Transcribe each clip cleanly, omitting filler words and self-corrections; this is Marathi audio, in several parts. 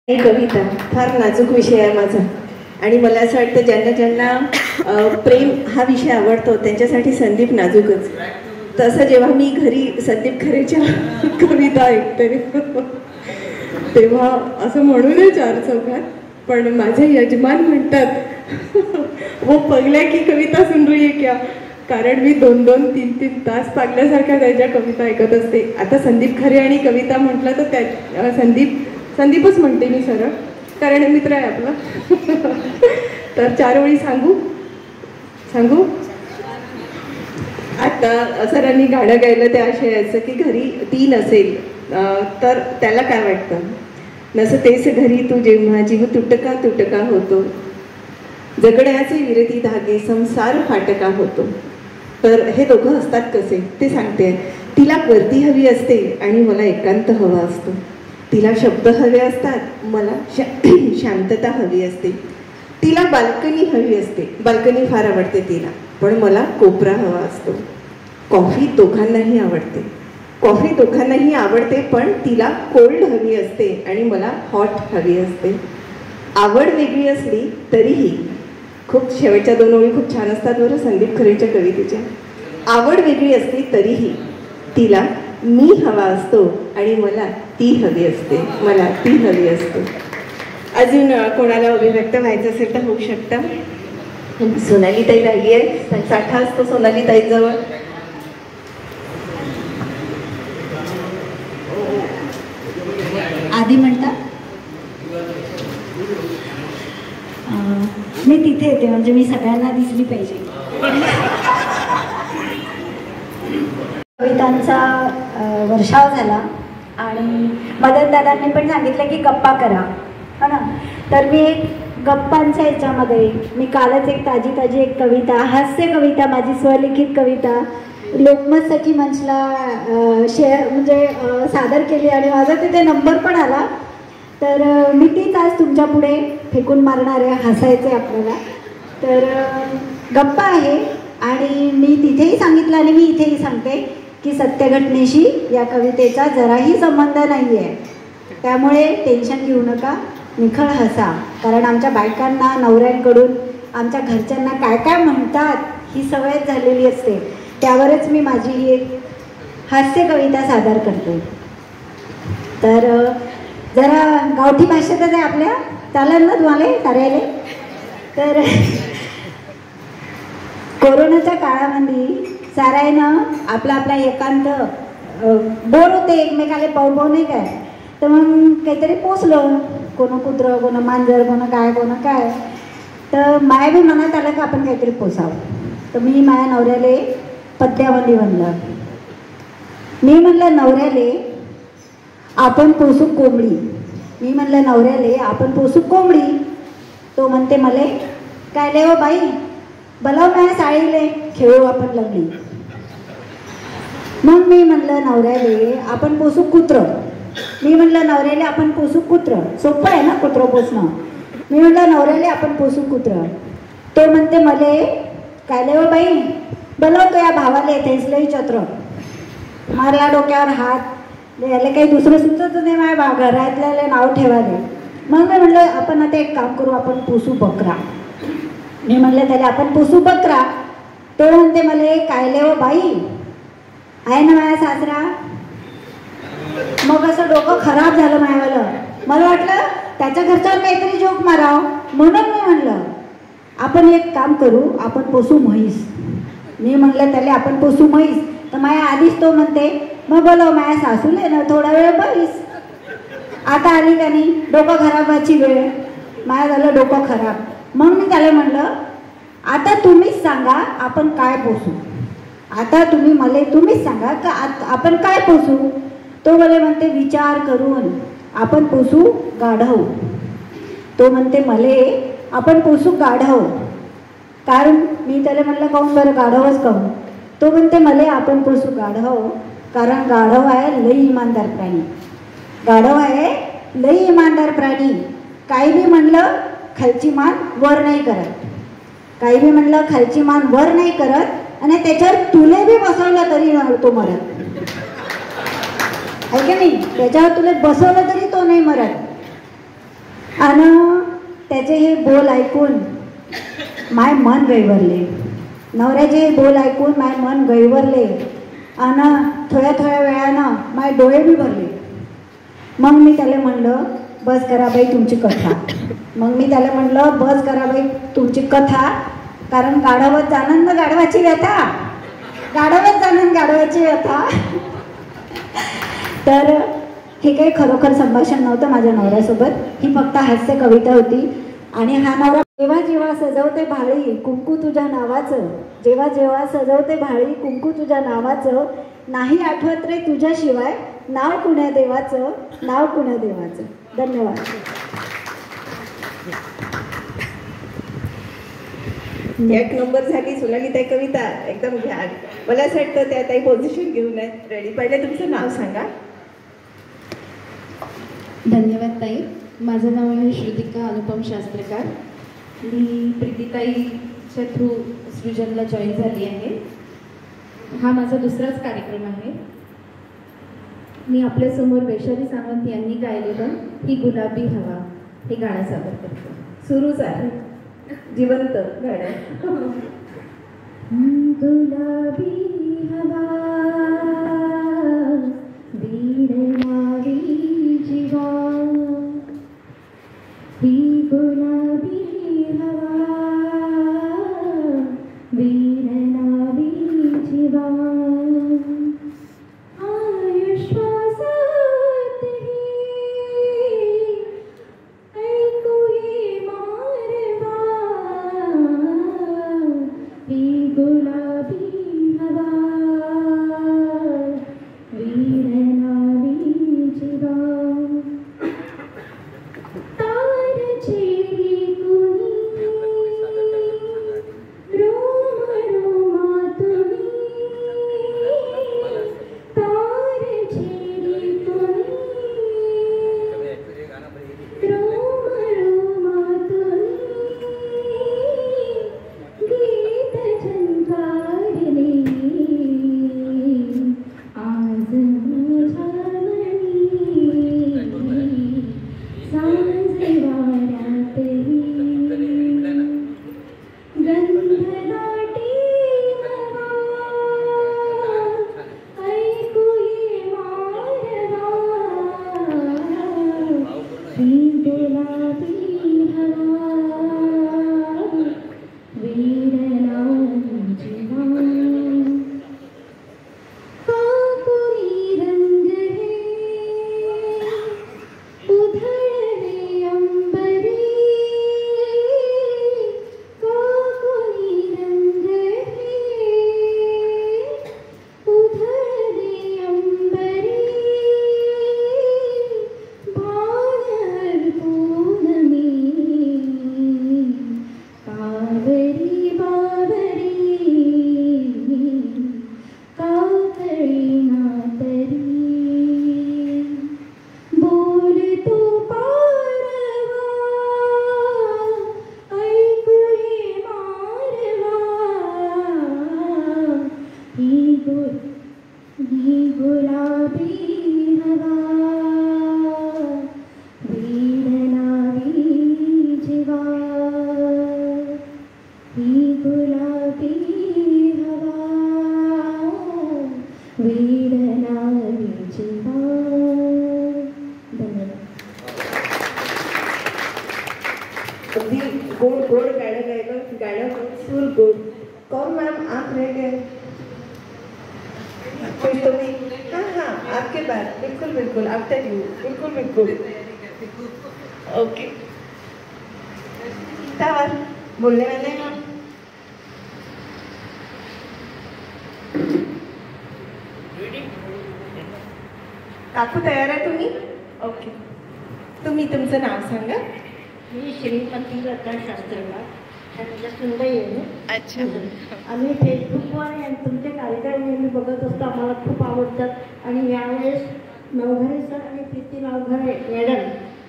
ही कविता फार नाजूक विषय आहे माझा आणि मला असं वाटतं ज्यांना ज्यांना प्रेम हा विषय आवडतो त्यांच्यासाठी संदीप नाजूकच. तसं जेव्हा मी घरी संदीप खरेच्या कविता ऐकते तेव्हा असं म्हणू नये चार चौघात, पण माझे यजमान म्हणतात वो पगल्या की कविता सुन रही है क्या, कारण मी 2-2, 3-3 तास पागल्यासारख्या त्याच्या कविता ऐकत असते. आता संदीप खरे आणि कविता म्हटलं तर त्या संदीपच म्हणते मी सरळ, कारण मित्र आहे आपला. तर 4 ओळी सांगू. आता सरांनी गाणं गायलं त्या आशयाचं की घरी ती नसेल तर त्याला काय वाटतं. नसतेस घरी तू जेव्हा जीव तुटका तुटका होतो, जगण्याचे विरती धागे संसार फाटका होतो. तर हे दोघं असतात कसे ते सांगते. तिला गर्दी हवी असते आणि मला एकांत हवा असतो. तिला शब्द हवे असतात, मला शांतता हवी असते. तिला बाल्कनी हवी असते, बाल्कनी फार आवडते तिला, पण मला कोपरा हवा असतो. कॉफी दोघांनाही आवडते, पण तिला कोल्ड हवी असते आणि मला हॉट हवी असते. आवड वेगळी असली तरीही, खूप शेवटच्या 2 ओळी खूप छान असतात बरं संदीप खरेच्या कवितेच्या. आवड वेगळी असली तरीही तिला मी हवा असतो आणि मला ती हवी असते. अजून कोणाला अभिव्यक्त व्हायचं असेल तर होऊ शकतं. सोनालीताई राहिली आहे, साठा असतो सोनालीताईजवळ. आधी म्हणता मी तिथे येते, म्हणजे मी सगळ्यांना दिसली पाहिजे. कवितांचा वर्षाव झाला आणि मदन दादांनी पण सांगितलं की गप्पा करा, हो ना. तर मी एक गप्पांच्या याच्यामध्ये मी कालच एक ताजी एक कविता, हास्य कविता, माझी स्वलिखित कविता लोकमत सखी मंचला सादर केली आणि माझा तिथे नंबर पण आला. तर मी तीच आज तुमच्या पुढे फेकून मारणार आहे, हसायचे आपल्याला. तर गप्पा आहे आणि मी तिथेही सांगितलं आणि मी इथेही सांगते की सत्यघटनेशी या कवितेचा जराही संबंध नाही आहे. त्यामुळे टेन्शन घेऊ नका, निखळ हसा. कारण आमच्या बायकांना नवऱ्यांकडून आमच्या घरच्यांना काय काय म्हणतात ही सवय झालेली असते. त्यावरच मी माझी ही एक हास्य कविता सादर करते. तर जरा गावठी भाषेतच आहे आपल्या, चालेल ना तुम्हाला साऱ्याले. तर कोरोनाच्या काळामध्ये सारायनं आपला एकांत बोर होते, एकमेकाला पाहू नाही काय. तर मग काहीतरी पोचलं, कोण कुत्रं, कोण मांजर, कोण काय. तर माया बी मनात आलं का आपण काहीतरी पोसावं. तर मी माझ्या नवऱ्याले पत्त्यामध्ये म्हणलं, मी म्हणलं नवऱ्याले आपण पोसू कोंबडी. तो म्हणते मले काय ले हो बाई, बलाव माझ्या साळीले खेळू आपण लगली. मग मी म्हणलं नवऱ्याले आपण पोसू कुत्रं. सोपं आहे ना कुत्रं पोसणं. मी म्हणलं नवऱ्याले आपण पोसू कुत्रं. तो म्हणते मले काय ले हो बाई, बलवतो या भावाले थेसलंही चत्र. मारला डोक्यावर हात, याला काही दुसरं सुचत नाही माझ्या घरातल्याला नाव ठेवाले. मग मी म्हणलं आपण आता एक काम करू, आपण पोसू बकरा. मी म्हणलं त्याला आपण पोसू बकरा. तो म्हणते मला काय ले हो बाई, आहे ना माझ्या सासरा. मग असं डोकं खराब झालं माझ्यावालं. मला वाटलं त्याच्या घरच्यावर काहीतरी जोक मारावं, म्हणून मी म्हणलं आपण एक काम करू, आपण पोसू म्हैस. मी म्हणलं त्याला आपण पोसू म्हैस. तर माझ्या आधीच तो म्हणते मग बोलव माझ्या सासूले ना थोडा वेळ बैस. आता आली का नाही डोकं खराब व्हायची वेळ. माझ्या झालं डोकं खराब. मग मी त्याला म्हणलं आता तुम्हीच सांगा आपण काय पोसू. तुम्हीच सांगा का आपण काय पोसू. तो मला म्हणते विचार करून आपण पोसू गाढव. तो म्हणते मले आपण पोसू गाढव. कारण मी त्याला म्हणलं काहून बरं गाढवच काहून. तो म्हणते मले आपण पोसू गाढव, कारण गाढव आहे लई इमानदार प्राणी. काही बी म्हणलं खालची मान वर नाही करत, आणि त्याच्यावर तुले बी बसवलं तरी तो मरत आहे की नाही. त्याच्यावर तुले बसवलं तरी तो नाही मरत. आणि त्याचे हे बोल ऐकून माय मन गैवरले. नवऱ्याचे हे बोल ऐकून माय मन गैवरले आणि थोड्या थोड्या वेळानं माय डोळे बी भरले. मग मी त्याला म्हणलं बस करा बाई तुमची कथा. मग मी त्याला म्हणलं बस करा बाई तुमची कथा, कारण गाढवत जाणं गाढवाची व्यथा, गाढवत जाणं गाढवाची व्यथा. तर हे काही खरोखर संभाषण नव्हतं माझ्या नवऱ्यासोबत, ही फक्त हास्य कविता होती. आणि हा नवरा जेव्हा जेव्हा सजवते भाळी कुंकू तुझ्या नावाचं, जेव्हा जेव्हा सजवते भाळी कुंकू तुझ्या नावाचं, नाही आठवत रे तुझ्याशिवाय नाव कुण्या देवाचं, नाव कुण्या देवाचं. धन्यवाद. एक नंबर झाली सोनाली ताई कविता एकदम घ्या. मला असं वाटतं त्या ताई पोझिशन घेऊन आहेत रेडी. पहिले तुमचं नाव सांगा. धन्यवाद ताई. माझं नाव आहे श्रुतिका अनुपम शास्त्रकार. मी प्रीतीताईच्या थ्रू सृजनला जॉईन झाली आहे. हा माझा दुसराच कार्यक्रम आहे. मी आपल्यासमोर वैशाली सावंत यांनी गायलेलं ही गुलाबी हवा हे गाणं सादर करते. सुरूच आहे जिवंत गाणं. गुलाबी हवा वीणमावी जीवा, ही गुलाबी हवा वीणनावी जीवा, आयुष्वासात ऐकू ये मारवा, ही गुलाबी हवा वीणनावी जीवा. तार छेडी कुणी रोम रोमातुनी, तार छेडी कुणी रोम रोमातुनी, गीत झंकारले आज माझ्या मनी, सांज वाऱ्यातही गंधदाटी हवा, ऐकू ये मारवा, ही गुलाबी हवा वीणनावी जीवा. कापुरी रंग है उधळले अंबरी, कापुरी रंग है उधळले अंबरी, भानर पूनमी कावरी बावरी, कातळी नातरी, बोल तू पारवा, ऐकू ये मारवा, ही गुलाबी हवा वीणनावी जीवा, ही गुलाबी हवा वीणनावी जीवा. धन्यवाद. अगदी गोड गोड गाणं गायलं. गाणं सूर गोड. कौन मैम आप रह गए कुछ तो नहीं. हाँ हाँ आपके बाद बिल्कुल बिल्कुल आफ्टर यू बिल्कुल बिल्कुल. ओके त्यावर बोलने वाले हैं हम. काकू तयार आहे तुम्ही. ओके तुम्ही तुमचं नाव सांगा. मी श्रीमती लता शास्त्रकार, त्यांच्या सुनबाई आहे. अच्छा. आम्ही फेसबुकवर तुमचे कार्यक्रम नेहमी बघत असतो, आम्हाला खूप आवडतात. आणि यावेळेस नवघरे सर आणि प्रीती नवघरे मॅडम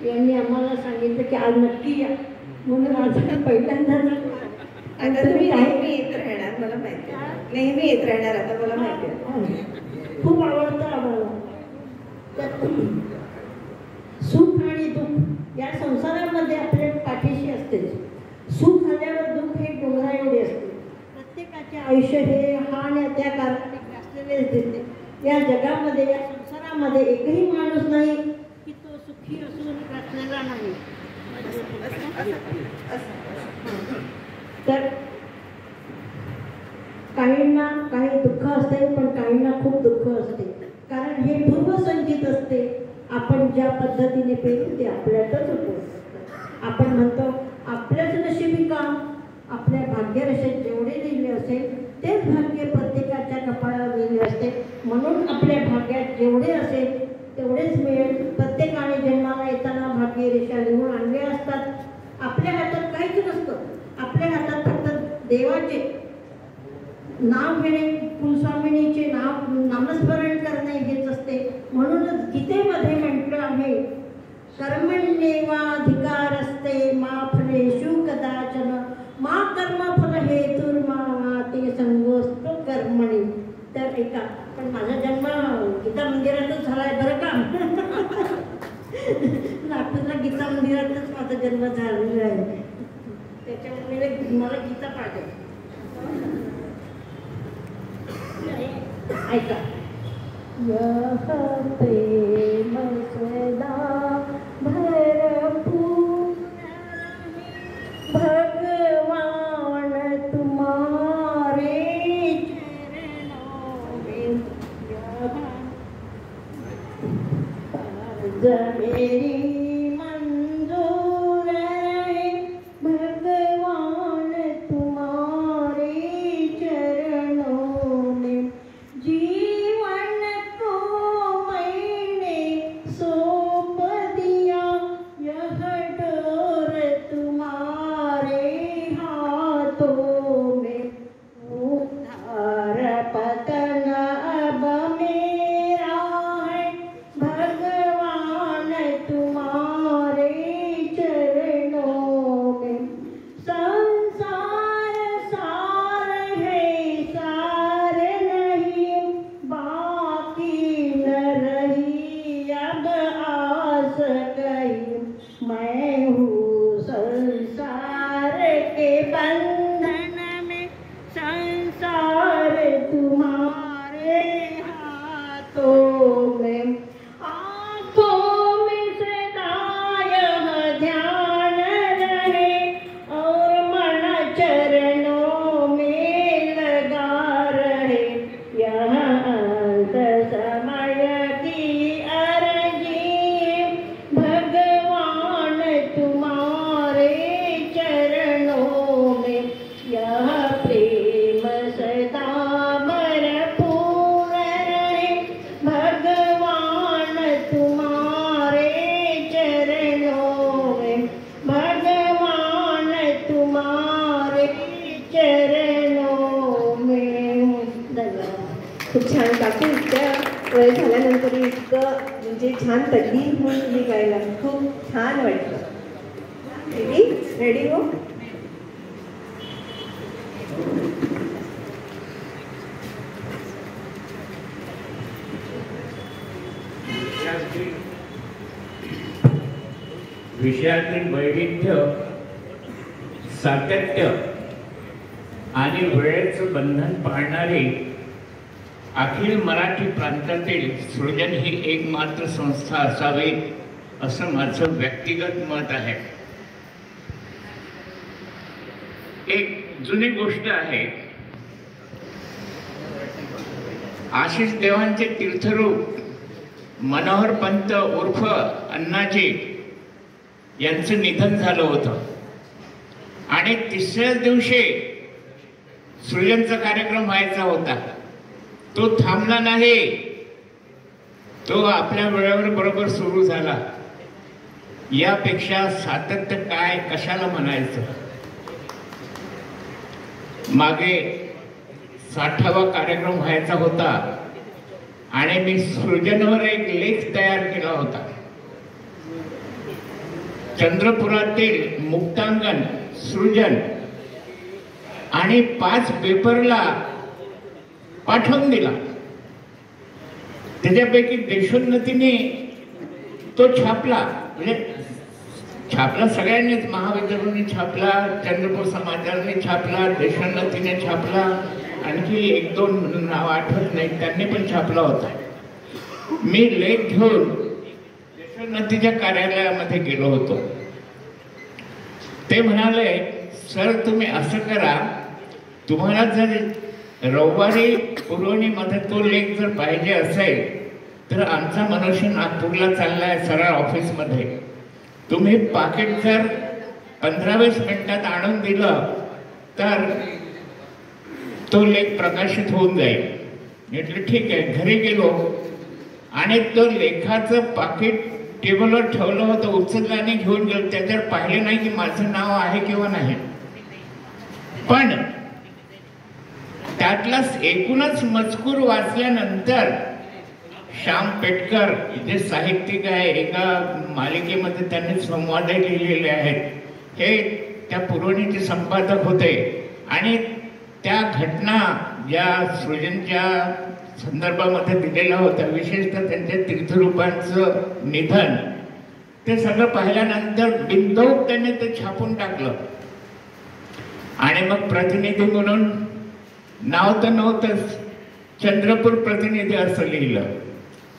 यांनी आम्हाला सांगितलं की आज नक्की या, म्हणून माझं पहिल्यांदा आता तुम्ही नेहमी येत राहणार मला माहिती आहे. नेहमी येत राहणार आता मला माहिती आहे. खूप आवडतं आम्हाला. सुख आणि दुःख या संसारामध्ये असतेच. सुख आल्यावर दुःख हे डोंगरा एवढे असते. प्रत्येकाचे आयुष्य हे हा आणि त्या कारणाने ग्रासलेलेच दिसते. या जगामध्ये, या संसारामध्ये एकही माणूस नाही की तो सुखी असून ग्रासलेला नाही. तर काहींना काही दुःख असते, पण काहींना खूप दुःख असते. कारण हे पूर्वसंचित असते. आपण ज्या पद्धतीने पेरू ते आपल्यातच होतं. आपण म्हणतो आपल्याच नशिबी काम. आपल्या भाग्यरेषेत जेवढे लिहिले असेल तेच भाग्य प्रत्येकाच्या कपाळावर लिहिले असते. म्हणून आपल्या भाग्यात जेवढे असेल तेवढेच मिळेल. प्रत्येकाने जन्माला येताना भाग्यरेषा लिहून आणल्या असतात. आपल्या हातात काहीच नसतं. आपल्या हातात फक्त देवाचे नाव घेणे, कुलस्वामिनीचे नामस्मरण करणे हेच असते. म्हणूनच गीतेमध्ये म्हटलं आहे, कर्मण्येवाधिकारस्ते मा फलेषु कदाचन मा कर्मफल हेतुर्मा ते संगोऽस्तु कर्मणि. तर ऐका, पण माझा जन्म गीता मंदिरातच झालाय बरं का. नागपूरला गीता मंदिरातच माझा जन्म झालेला आहे. त्याच्यामुळे मला गीता पाहिजे. ऐका, प्रेम सदा भरपूर भगवान तुम्हारे चरणों में मेरी मंजूर है भगवान तुम्हारे चरणों में. जीवन को मैंने सौंप दिया, यह डोर तुम्हारे हाथों में. उद्धार पतन अब मेरा है भगवान तुम्हारे चरणों में. संसार सार है, सार नहीं बाकी न रही अब आस कहीं. मैं हूँ संसार के बंधन में, संसार तुम्हारे हाथों में. आँखों में सदा यह ध्यान रहे और मन चरणों में लगा रहे. यह अंत समय की अर्जी भगवान तुम्हारे चरणों में. यह प्रेम सदा भरपूर रहे भगवान तुम्हारे चरणों में. भगवान तुम्हारे चरणों में. खूप छान काकू. इतक्या वेळ झाल्यानंतर इतकं म्हणजे छान तल्लीन होऊन तुम्ही गायला. खूप छान वाटलं. रेडी हो. विषयातील वैविध्य, सातत्य आणि वेळेचं बंधन पाळणारी अखिल मराठी प्रांतातील सृजन ही एकमात्र संस्था असावी असं माझं व्यक्तिगत मत आहे. एक जुनी गोष्ट आहे. आशिष देवांचे तीर्थरूप मनोहर पंत उर्फ अण्णाजी यांचं निधन झालं होतं आणि तिसऱ्याच दिवशी सृजनचा कार्यक्रम व्हायचा होता. तो थांबला नाही. तो आपल्या वेळेवर बरोबर सुरू झाला. यापेक्षा सातत्य काय, कशाला म्हणायचं. मागे 60वा कार्यक्रम व्हायचा होता आणि मी सृजनवर एक लेख तयार केला होता. चंद्रपुरातील मुक्तांगण, सृजन आणि 5 पेपरला पाठवून दिला. त्याच्यापैकी देशोन्नतीने तो छापला. म्हणजे छापला सगळ्यांनीच, महाविद्यालयाने छापला, चंद्रपूर समाजाने छापला, देशोन्नतीने छापला, आणखी एक दोन नाव आठवत नाही, त्यांनी पण छापला होता. मी लेख घेऊन देशोन्नतीच्या कार्यालयामध्ये गेलो होतो. ते म्हणाले, सर तुम्ही असं करा, तुम्हाला जर रविवारी पुरवणीमध्ये तो लेख जर पाहिजे असेल तर आमचा मनुष्य नागपूरला चाललाय सरळ ऑफिसमध्ये, तुम्ही पाकिट जर 15-20 मिनिटात आणून दिलं तर तो लेख प्रकाशित होऊन जाईल. म्हटलं ठीक आहे. घरी गेलो आणि तो लेखाचं पाकिट टेबलवर ठेवलं होतं, उचललं आणि घेऊन गेलो. त्याच्यावर पाहिलं नाही की माझं नाव आहे किंवा नाही, पण त्यातला एकूणच मजकूर वाचल्यानंतर श्याम पेटकर जे साहित्यिक आहे, एका मालिकेमध्ये त्यांनी संवादही लिहिलेले आहेत, हे त्या पुरवणीचे संपादक होते. आणि त्या घटना ज्या सृजनच्या संदर्भामध्ये दिलेल्या होत्या, विशेषतः त्यांच्या तीर्थरूपांचं निधन, ते सगळं पाहिल्यानंतर बिनधोक त्यांनी ते छापून टाकलं. आणि मग प्रतिनिधी म्हणून नाव तर नव्हतंच, चंद्रपूर प्रतिनिधी असं लिहिलं,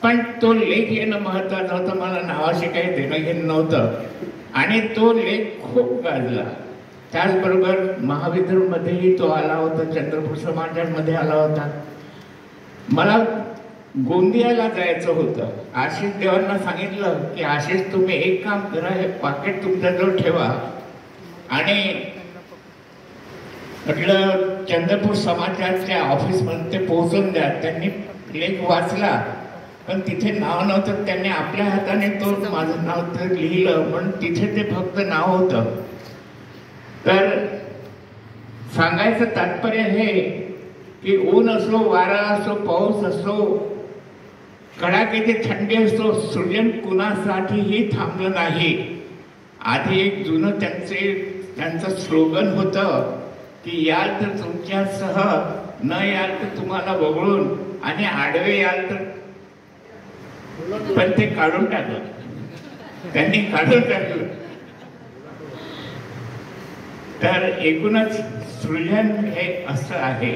पण तो लेख येणं महत्वाचं होतं. मला नावाशी काही देणं घेणं नव्हतं आणि तो लेख खूप गाजला. त्याचबरोबर महाविद्यालयामध्येही तो आला होता, चंद्रपूर समाजामध्ये आला होता. मला गोंदियाला जायचं होतं. आशिष देवांना सांगितलं की आशिष तुम्ही एक काम करा, हे पाकिट तुमच्याजवळ ठेवा आणि म्हटलं चंद्रपूर समाजाच्या ऑफिसमध्ये ते पोहोचून द्या. त्यांनी लेख वाचला पण तिथे नाव नव्हतं, त्यांनी आपल्या हाताने तो माझं नाव तर लिहिलं, पण तिथे ते फक्त नाव होतं. तर सांगायचं तात्पर्य हे की ऊन असो, वारा असो, पाऊस असो, कडाक्याची थंडी असो, सृजन कुणासाठीही थांबलं नाही. आधी एक जुनं त्यांचं स्लोगन होतं की याल तर तुमच्यासह, न याल तर तुम्हाला वगळून, आणि आडवे याल तर, पण ते काढून टाकलं, त्यांनी काढून टाकलं. तर एकूणच सृजन हे असं आहे